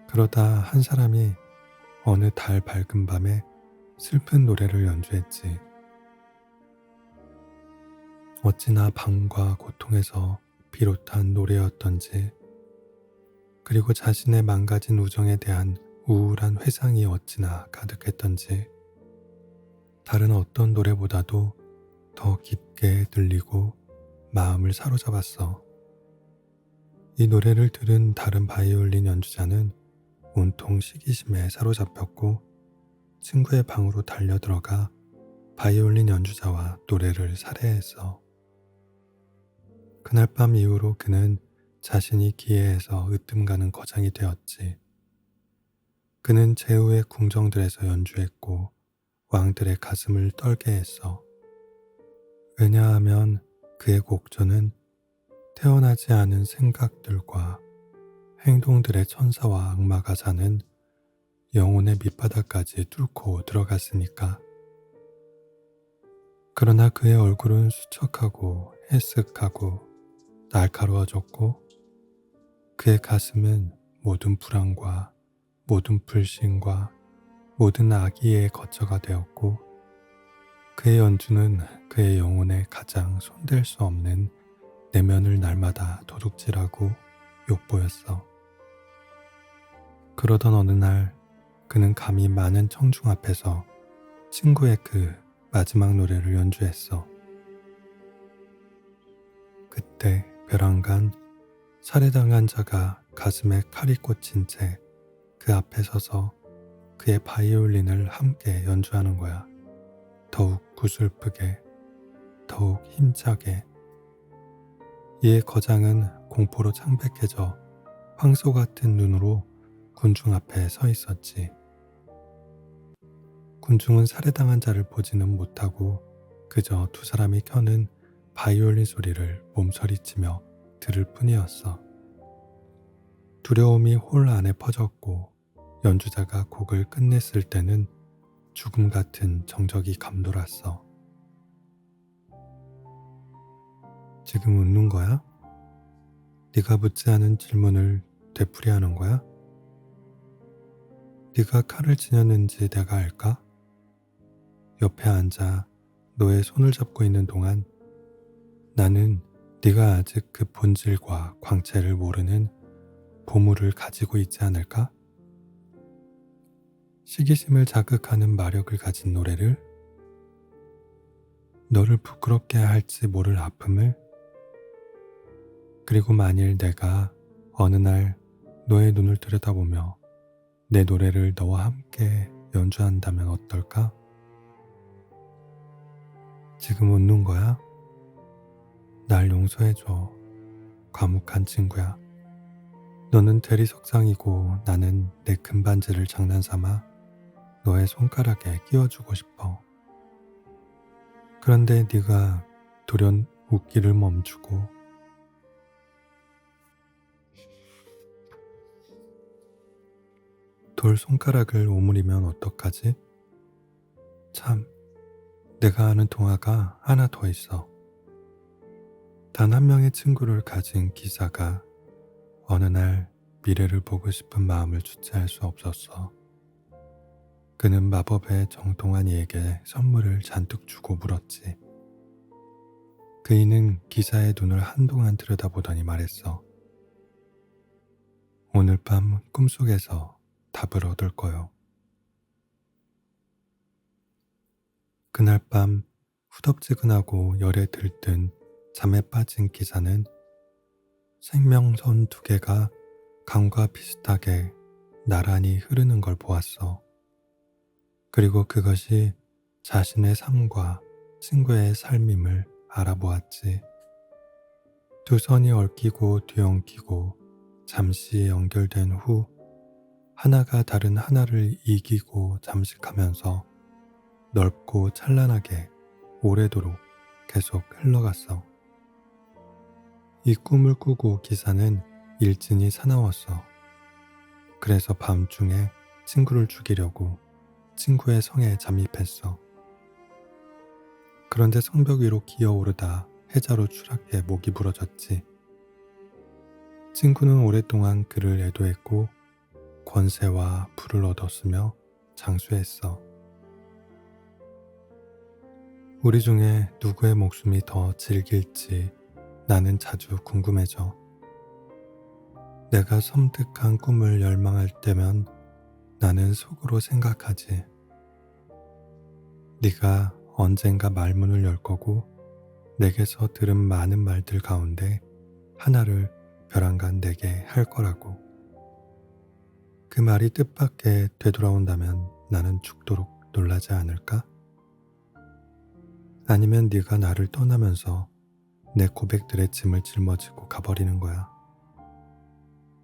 그러다 한 사람이 어느 달 밝은 밤에 슬픈 노래를 연주했지. 어찌나 방과 고통에서 비롯한 노래였던지, 그리고 자신의 망가진 우정에 대한 우울한 회상이 어찌나 가득했던지, 다른 어떤 노래보다도 더 깊게 들리고 마음을 사로잡았어. 이 노래를 들은 다른 바이올린 연주자는 온통 시기심에 사로잡혔고 친구의 방으로 달려들어가 바이올린 연주자와 노래를 살해했어. 그날 밤 이후로 그는 자신이 기회에서 으뜸가는 거장이 되었지. 그는 제후의 궁정들에서 연주했고 왕들의 가슴을 떨게 했어. 왜냐하면 그의 곡조는 태어나지 않은 생각들과 행동들의 천사와 악마가 사는 영혼의 밑바닥까지 뚫고 들어갔으니까. 그러나 그의 얼굴은 수척하고 해쓱하고 날카로워졌고 그의 가슴은 모든 불안과 모든 불신과 모든 악의의 거처가 되었고 그의 연주는 그의 영혼에 가장 손댈 수 없는 내면을 날마다 도둑질하고 욕보였어. 그러던 어느 날 그는 감히 많은 청중 앞에서 친구의 그 마지막 노래를 연주했어. 그때 벼랑간 살해당한 자가 가슴에 칼이 꽂힌 채 그 앞에 서서 그의 바이올린을 함께 연주하는 거야. 더욱 구슬프게, 더욱 힘차게. 이에 거장은 공포로 창백해져 황소 같은 눈으로 군중 앞에 서 있었지. 군중은 살해당한 자를 보지는 못하고 그저 두 사람이 켜는 바이올린 소리를 몸서리치며 들을 뿐이었어. 두려움이 홀 안에 퍼졌고 연주자가 곡을 끝냈을 때는 죽음 같은 정적이 감돌았어. 지금 웃는 거야? 네가 묻지 않은 질문을 되풀이하는 거야? 네가 칼을 지녔는지 내가 알까? 옆에 앉아 너의 손을 잡고 있는 동안 나는 네가 아직 그 본질과 광채를 모르는 보물을 가지고 있지 않을까? 시기심을 자극하는 마력을 가진 노래를, 너를 부끄럽게 할지 모를 아픔을, 그리고 만일 내가 어느 날 너의 눈을 들여다보며 내 노래를 너와 함께 연주한다면 어떨까? 지금 웃는 거야? 날 용서해줘. 과묵한 친구야. 너는 대리석상이고 나는 내 금반지를 장난삼아 너의 손가락에 끼워주고 싶어. 그런데 네가 돌연 웃기를 멈추고 돌 손가락을 오므리면 어떡하지? 참, 내가 아는 동화가 하나 더 있어. 단 한 명의 친구를 가진 기사가 어느 날 미래를 보고 싶은 마음을 주체할 수 없었어. 그는 마법의 정통한 이에게 선물을 잔뜩 주고 물었지. 그이는 기사의 눈을 한동안 들여다보더니 말했어. 오늘 밤 꿈속에서 답을 얻을 거요. 그날 밤 후덥지근하고 열에 들뜬 잠에 빠진 기사는 생명선 두 개가 강과 비슷하게 나란히 흐르는 걸 보았어. 그리고 그것이 자신의 삶과 친구의 삶임을 알아보았지. 두 선이 얽히고 뒤엉키고 잠시 연결된 후 하나가 다른 하나를 이기고 잠식하면서 넓고 찬란하게 오래도록 계속 흘러갔어. 이 꿈을 꾸고 기사는 일진이 사나웠어. 그래서 밤중에 친구를 죽이려고 친구의 성에 잠입했어. 그런데 성벽 위로 기어오르다 해자로 추락해 목이 부러졌지. 친구는 오랫동안 그를 애도했고 권세와 부를 얻었으며 장수했어. 우리 중에 누구의 목숨이 더 질길지 나는 자주 궁금해져. 내가 섬뜩한 꿈을 열망할 때면 나는 속으로 생각하지. 네가 언젠가 말문을 열 거고 내게서 들은 많은 말들 가운데 하나를 벼랑간 내게 할 거라고. 그 말이 뜻밖의 되돌아온다면 나는 죽도록 놀라지 않을까? 아니면 네가 나를 떠나면서 내 고백들의 짐을 짊어지고 가버리는 거야.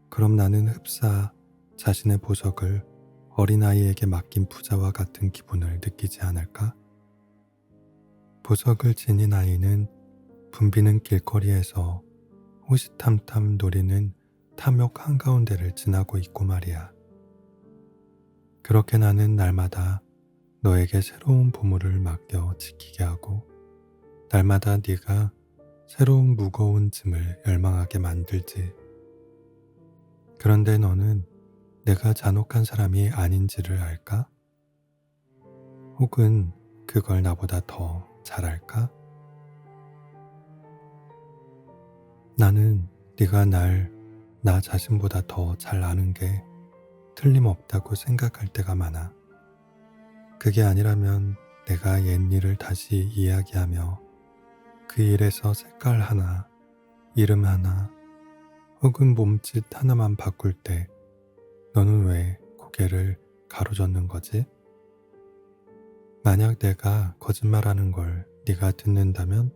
그럼 나는 흡사 자신의 보석을 어린아이에게 맡긴 부자와 같은 기분을 느끼지 않을까? 보석을 지닌 아이는 붐비는 길거리에서 호시탐탐 노리는 탐욕 한가운데를 지나고 있고 말이야. 그렇게 나는 날마다 너에게 새로운 보물을 맡겨 지키게 하고 날마다 네가 새로운 무거운 짐을 열망하게 만들지. 그런데 너는 내가 잔혹한 사람이 아닌지를 알까? 혹은 그걸 나보다 더 잘 알까? 나는 네가 나 자신보다 더 잘 아는 게 틀림없다고 생각할 때가 많아. 그게 아니라면 내가 옛일을 다시 이야기하며 그 일에서 색깔 하나, 이름 하나, 혹은 몸짓 하나만 바꿀 때 너는 왜 고개를 가로젓는 거지? 만약 내가 거짓말하는 걸 네가 듣는다면?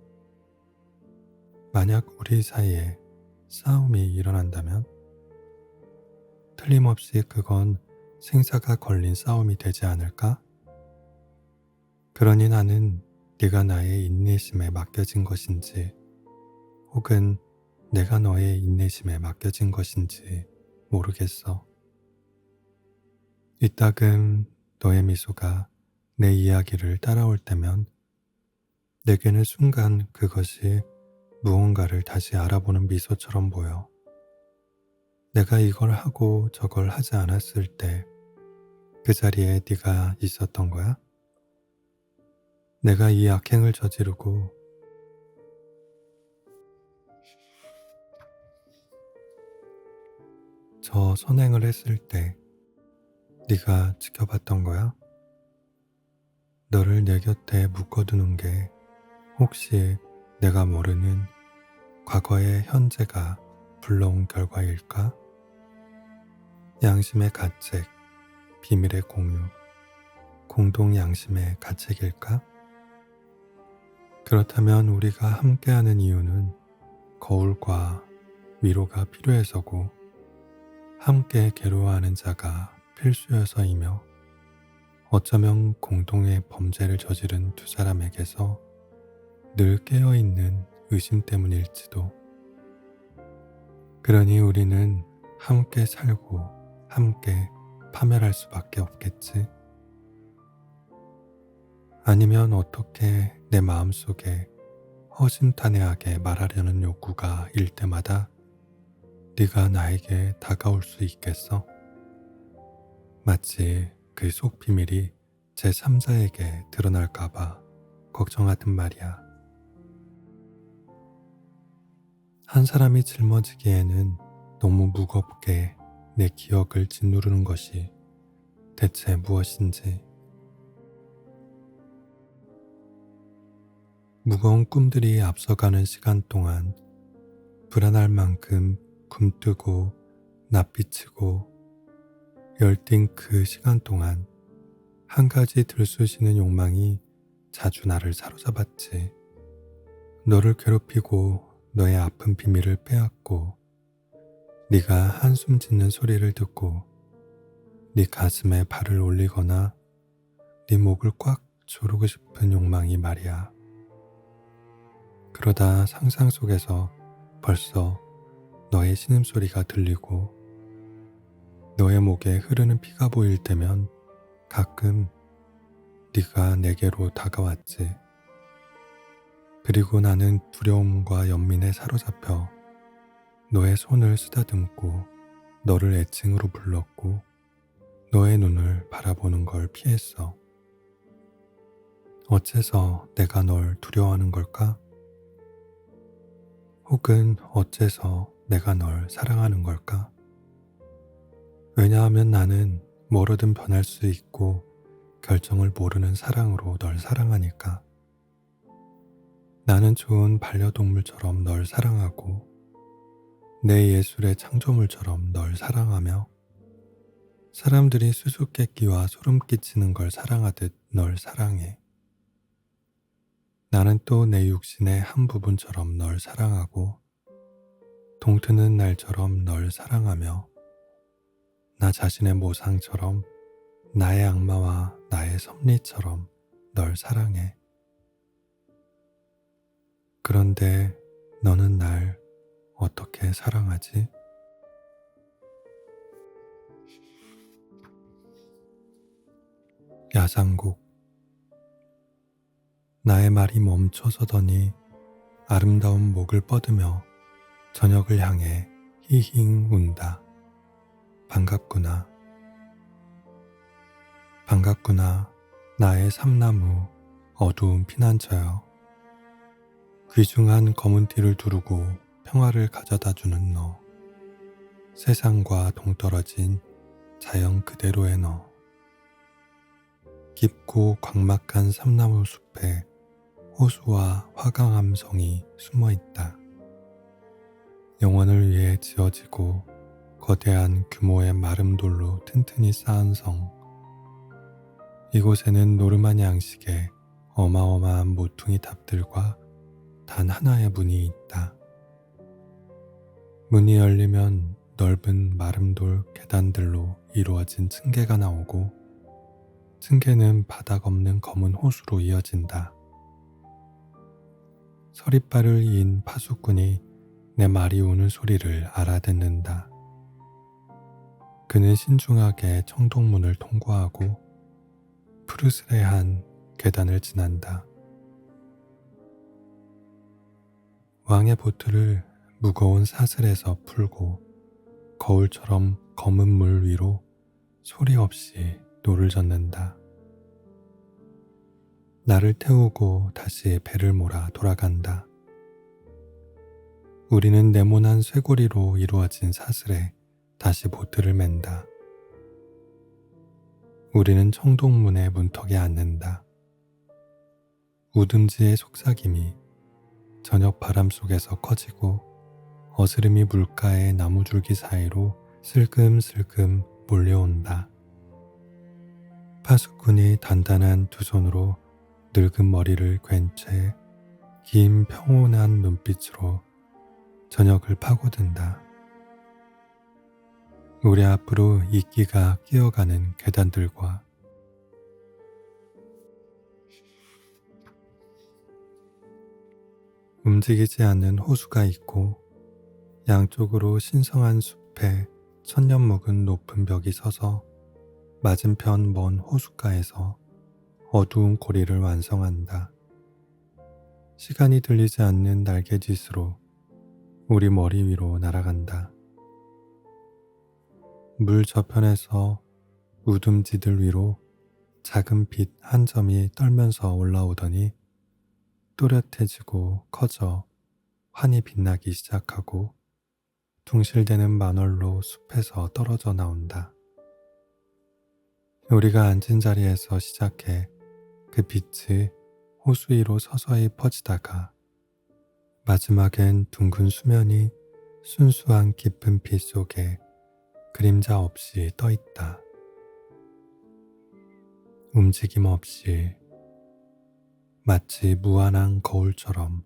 만약 우리 사이에 싸움이 일어난다면? 틀림없이 그건 생사가 걸린 싸움이 되지 않을까? 그러니 나는 네가 나의 인내심에 맡겨진 것인지 혹은 내가 너의 인내심에 맡겨진 것인지 모르겠어. 이따금 너의 미소가 내 이야기를 따라올 때면 내게는 순간 그것이 무언가를 다시 알아보는 미소처럼 보여. 내가 이걸 하고 저걸 하지 않았을 때 그 자리에 네가 있었던 거야? 내가 이 악행을 저지르고 저 선행을 했을 때 네가 지켜봤던 거야? 너를 내 곁에 묶어두는 게 혹시 내가 모르는 과거의 현재가 불러온 결과일까? 양심의 가책, 비밀의 공유, 공동 양심의 가책일까? 그렇다면 우리가 함께하는 이유는 거울과 위로가 필요해서고 함께 괴로워하는 자가 필수여서이며 어쩌면 공동의 범죄를 저지른 두 사람에게서 늘 깨어있는 의심 때문일지도. 그러니 우리는 함께 살고 함께 파멸할 수밖에 없겠지. 아니면 어떻게 내 마음속에 허심탄회하게 말하려는 욕구가 일 때마다 네가 나에게 다가올 수 있겠어? 마치 그 속 비밀이 제3자에게 드러날까봐 걱정하듯 말이야. 한 사람이 짊어지기에는 너무 무겁게 내 기억을 짓누르는 것이 대체 무엇인지. 무거운 꿈들이 앞서가는 시간 동안 불안할 만큼 굼뜨고 낯비치고 열띤 그 시간 동안 한 가지 들쑤시는 욕망이 자주 나를 사로잡았지. 너를 괴롭히고 너의 아픈 비밀을 빼앗고 네가 한숨 짓는 소리를 듣고 네 가슴에 발을 올리거나 네 목을 꽉 조르고 싶은 욕망이 말이야. 그러다 상상 속에서 벌써 너의 신음소리가 들리고 너의 목에 흐르는 피가 보일 때면 가끔 네가 내게로 다가왔지. 그리고 나는 두려움과 연민에 사로잡혀 너의 손을 쓰다듬고 너를 애칭으로 불렀고 너의 눈을 바라보는 걸 피했어. 어째서 내가 널 두려워하는 걸까? 혹은 어째서 내가 널 사랑하는 걸까? 왜냐하면 나는 뭐로든 변할 수 있고 결정을 모르는 사랑으로 널 사랑하니까. 나는 좋은 반려동물처럼 널 사랑하고 내 예술의 창조물처럼 널 사랑하며 사람들이 수수께끼와 소름 끼치는 걸 사랑하듯 널 사랑해. 나는 또 내 육신의 한 부분처럼 널 사랑하고 동트는 날처럼 널 사랑하며 나 자신의 모상처럼 나의 악마와 나의 섭리처럼 널 사랑해. 그런데 너는 날 어떻게 사랑하지? 야상곡. 나의 말이 멈춰서더니 아름다운 목을 뻗으며 저녁을 향해 히힝 운다. 반갑구나. 반갑구나. 나의 삼나무 어두운 피난처여. 귀중한 검은 띠를 두르고 평화를 가져다 주는 너. 세상과 동떨어진 자연 그대로의 너. 깊고 광막한 삼나무 숲에 호수와 화강암성이 숨어 있다. 영원을 위해 지어지고 거대한 규모의 마름 돌로 튼튼히 쌓은 성. 이곳에는 노르만 양식의 어마어마한 모퉁이 탑들과 단 하나의 문이 있다. 문이 열리면 넓은 마름돌 계단들로 이루어진 층계가 나오고 층계는 바닥 없는 검은 호수로 이어진다. 서리발을 이은 파수꾼이 내 말이 우는 소리를 알아듣는다. 그는 신중하게 청동문을 통과하고 푸르스레한 계단을 지난다. 왕의 보트를 무거운 사슬에서 풀고 거울처럼 검은 물 위로 소리 없이 노를 젓는다. 나를 태우고 다시 배를 몰아 돌아간다. 우리는 네모난 쇠고리로 이루어진 사슬에 다시 보트를 맨다. 우리는 청동문의 문턱에 앉는다. 우듬지의 속삭임이 저녁 바람 속에서 커지고 어스름이 물가의 나무줄기 사이로 슬금슬금 몰려온다. 파수꾼이 단단한 두 손으로 늙은 머리를 괜 채 긴 평온한 눈빛으로 저녁을 파고든다. 우리 앞으로 이끼가 끼어가는 계단들과 움직이지 않는 호수가 있고 양쪽으로 신성한 숲에 천년 묵은 높은 벽이 서서 맞은편 먼 호숫가에서 어두운 고리를 완성한다. 시간이 들리지 않는 날개짓으로 우리 머리 위로 날아간다. 물 저편에서 우듬지들 위로 작은 빛 한 점이 떨면서 올라오더니 또렷해지고 커져 환히 빛나기 시작하고 둥실대는 만월로 숲에서 떨어져 나온다. 우리가 앉은 자리에서 시작해 그 빛이 호수 위로 서서히 퍼지다가 마지막엔 둥근 수면이 순수한 깊은 빛 속에 그림자 없이 떠 있다. 움직임 없이 마치 무한한 거울처럼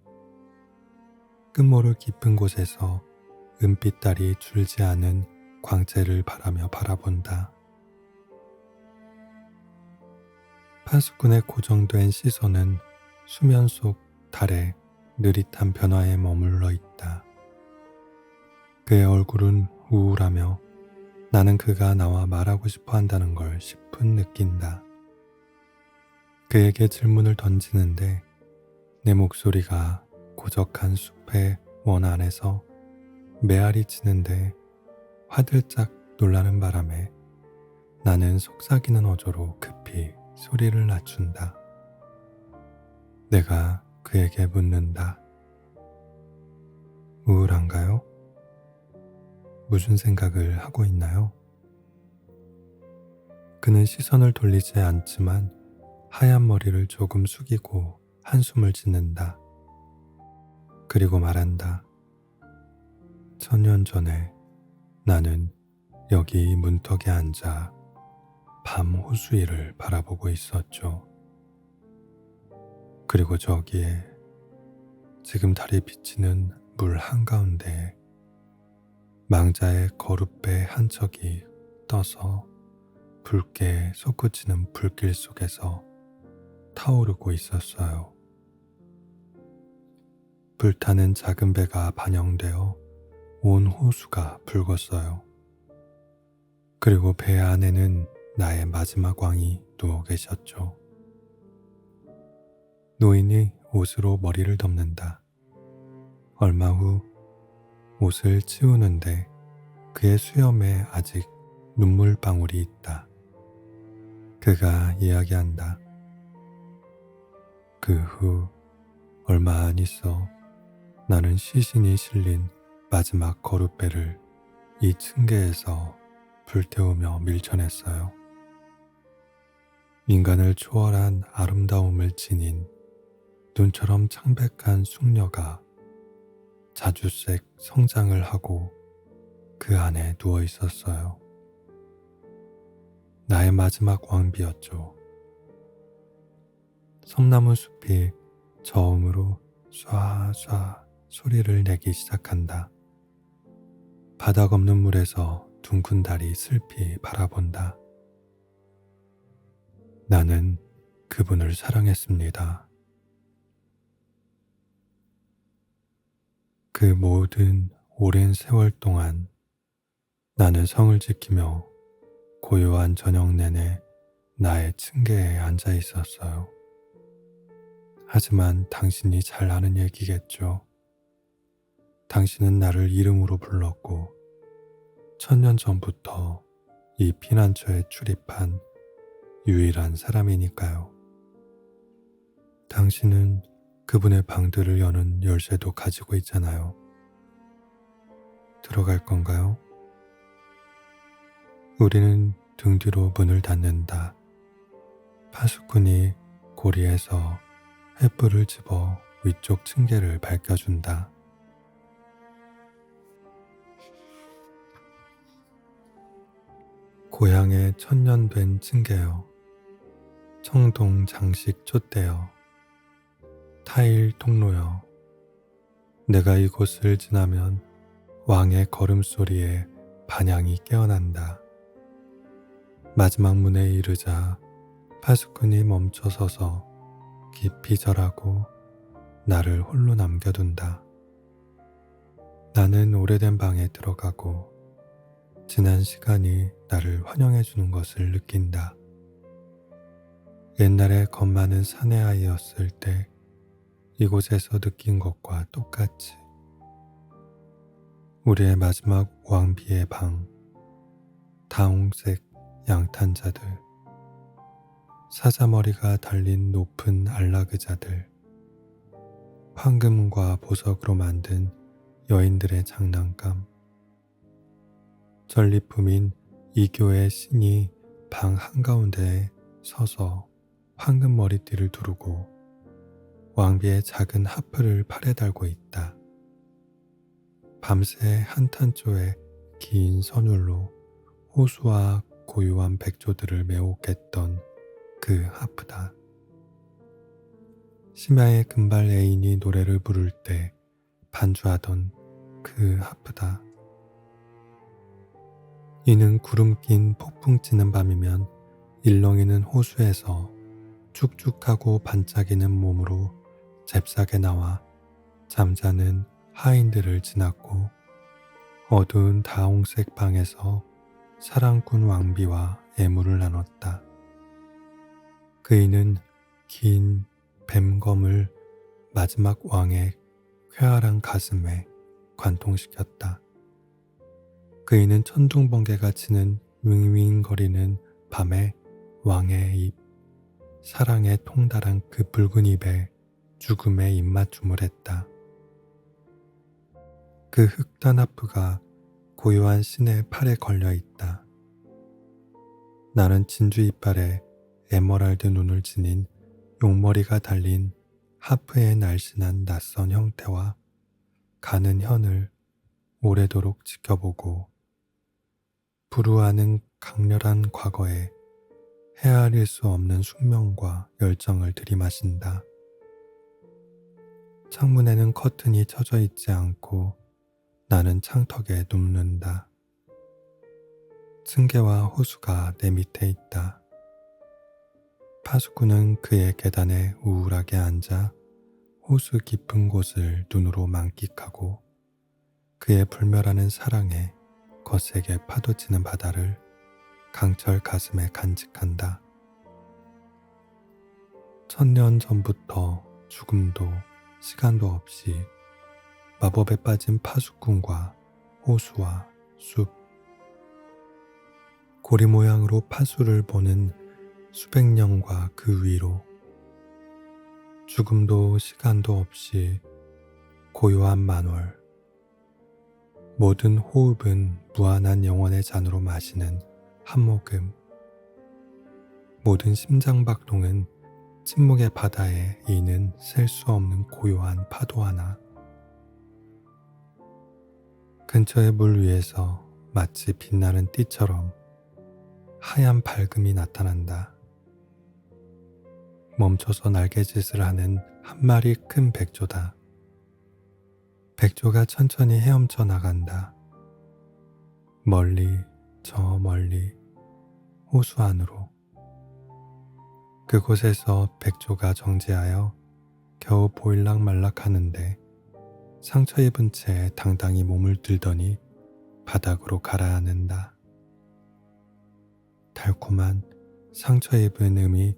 끝모를 깊은 곳에서 은빛달이 줄지 않은 광채를 바라며 바라본다. 파수꾼의 고정된 시선은 수면 속 달의 느릿한 변화에 머물러 있다. 그의 얼굴은 우울하며 나는 그가 나와 말하고 싶어 한다는 걸 10분 느낀다. 그에게 질문을 던지는데 내 목소리가 고적한 숲의 원 안에서 메아리 치는데 화들짝 놀라는 바람에 나는 속삭이는 어조로 급히 소리를 낮춘다. 내가 그에게 묻는다. 우울한가요? 무슨 생각을 하고 있나요? 그는 시선을 돌리지 않지만 하얀 머리를 조금 숙이고 한숨을 짓는다. 그리고 말한다. 1000년 전에 나는 여기 이 문턱에 앉아 밤 호수 위를 바라보고 있었죠. 그리고 저기에 지금 달이 비치는 물 한가운데 망자의 거룻배 한 척이 떠서 붉게 솟구치는 불길 속에서 타오르고 있었어요. 불타는 작은 배가 반영되어 온 호수가 붉었어요. 그리고 배 안에는 나의 마지막 왕이 누워 계셨죠. 노인이 옷으로 머리를 덮는다. 얼마 후 옷을 치우는데 그의 수염에 아직 눈물방울이 있다. 그가 이야기한다. 그 후 얼마 안 있어 나는 시신이 실린 마지막 거룻배를 이 층계에서 불태우며 밀쳐냈어요. 인간을 초월한 아름다움을 지닌 눈처럼 창백한 숙녀가 자주색 성장을 하고 그 안에 누워 있었어요. 나의 마지막 왕비였죠. 섬나무 숲이 저음으로 쏴쏴 소리를 내기 시작한다. 바닥 없는 물에서 둥근 달이 슬피 바라본다. 나는 그분을 사랑했습니다. 그 모든 오랜 세월 동안 나는 성을 지키며 고요한 저녁 내내 나의 층계에 앉아 있었어요. 하지만 당신이 잘 아는 얘기겠죠. 당신은 나를 이름으로 불렀고 1000년 전부터 이 피난처에 출입한 유일한 사람이니까요. 당신은 그분의 방들을 여는 열쇠도 가지고 있잖아요. 들어갈 건가요? 우리는 등 뒤로 문을 닫는다. 파수꾼이 고리에서 횃불을 집어 위쪽 층계를 밝혀준다. 고향의 1000년 된 층계여, 청동 장식 촛대여, 타일 통로여, 내가 이곳을 지나면 왕의 걸음소리에 반향이 깨어난다. 마지막 문에 이르자 파수꾼이 멈춰서서 깊이 절하고 나를 홀로 남겨둔다. 나는 오래된 방에 들어가고 지난 시간이 나를 환영해주는 것을 느낀다. 옛날에 겁 많은 사내 아이였을 때 이곳에서 느낀 것과 똑같이 우리의 마지막 왕비의 방, 다홍색 양탄자들, 사자머리가 달린 높은 안락의자들, 황금과 보석으로 만든 여인들의 장난감, 전리품인 이교의 신이 방 한가운데에 서서 황금 머리띠를 두르고 왕비의 작은 하프를 팔에 달고 있다. 밤새 한탄조의 긴 선율로 호수와 고요한 백조들을 매혹했던 그 하프다. 심야의 금발 애인이 노래를 부를 때 반주하던 그 하프다. 이는 구름 낀 폭풍 찌는 밤이면 일렁이는 호수에서 축축하고 반짝이는 몸으로 잽싸게 나와 잠자는 하인들을 지났고 어두운 다홍색 방에서 사랑꾼 왕비와 애무를 나눴다. 그이는 긴 뱀검을 마지막 왕의 쾌활한 가슴에 관통시켰다. 그이는 천둥번개가 치는 윙윙거리는 밤에 왕의 입, 사랑에 통달한 그 붉은 입에 죽음의 입맞춤을 했다. 그 흑단 하프가 고요한 신의 팔에 걸려 있다. 나는 진주 이빨에 에메랄드 눈을 지닌 용머리가 달린 하프의 날씬한 낯선 형태와 가는 현을 오래도록 지켜보고 불우하는 강렬한 과거에 헤아릴 수 없는 숙명과 열정을 들이마신다. 창문에는 커튼이 쳐져 있지 않고 나는 창턱에 눕는다. 층계와 호수가 내 밑에 있다. 파수꾼은 그의 계단에 우울하게 앉아 호수 깊은 곳을 눈으로 만끽하고 그의 불멸하는 사랑에 거세게 파도치는 바다를 강철 가슴에 간직한다. 1000년 전부터 죽음도 시간도 없이 마법에 빠진 파수꾼과 호수와 숲, 고리 모양으로 파수를 보는 수백 년과 그 위로 죽음도 시간도 없이 고요한 만월, 모든 호흡은 무한한 영원의 잔으로 마시는 한 모금, 모든 심장박동은 침묵의 바다에 이는 셀 수 없는 고요한 파도 하나. 근처의 물 위에서 마치 빛나는 띠처럼 하얀 밝음이 나타난다. 멈춰서 날개짓을 하는 한 마리 큰 백조다. 백조가 천천히 헤엄쳐 나간다. 멀리, 저 멀리, 호수 안으로. 그곳에서 백조가 정지하여 겨우 보일락말락 하는데 상처 입은 채 당당히 몸을 들더니 바닥으로 가라앉는다. 달콤한 상처 입은 음이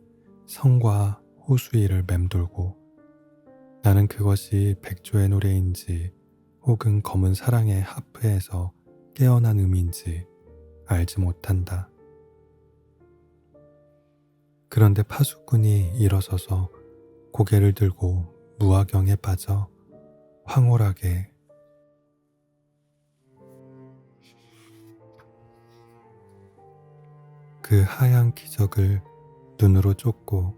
성과 호수 위를 맴돌고 나는 그것이 백조의 노래인지 혹은 검은 사랑의 하프에서 깨어난 음인지 알지 못한다. 그런데 파수꾼이 일어서서 고개를 들고 무화경에 빠져 황홀하게 그 하얀 기적을 눈으로 쫓고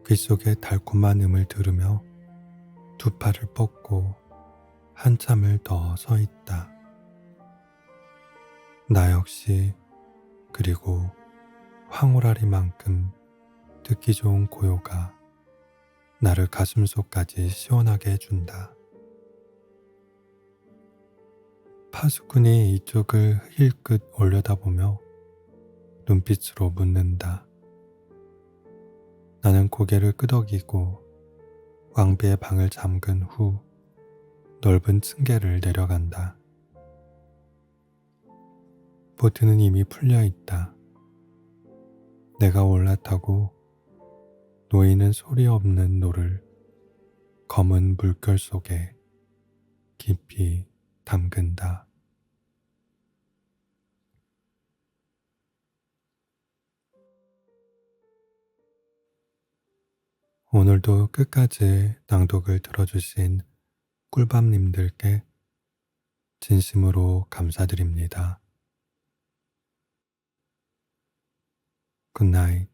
귓속의 달콤한 음을 들으며 두 팔을 뻗고 한참을 더 서 있다. 나 역시 그리고 황홀하리만큼 듣기 좋은 고요가 나를 가슴속까지 시원하게 해준다. 파수꾼이 이쪽을 힐끗 올려다보며 눈빛으로 묻는다. 나는 고개를 끄덕이고 왕비의 방을 잠근 후 넓은 층계를 내려간다. 보트는 이미 풀려 있다. 내가 올라타고 놓이는 소리 없는 노를 검은 물결 속에 깊이 담근다. 오늘도 끝까지 낭독을 들어주신 꿀밤님들께 진심으로 감사드립니다. 굿나잇.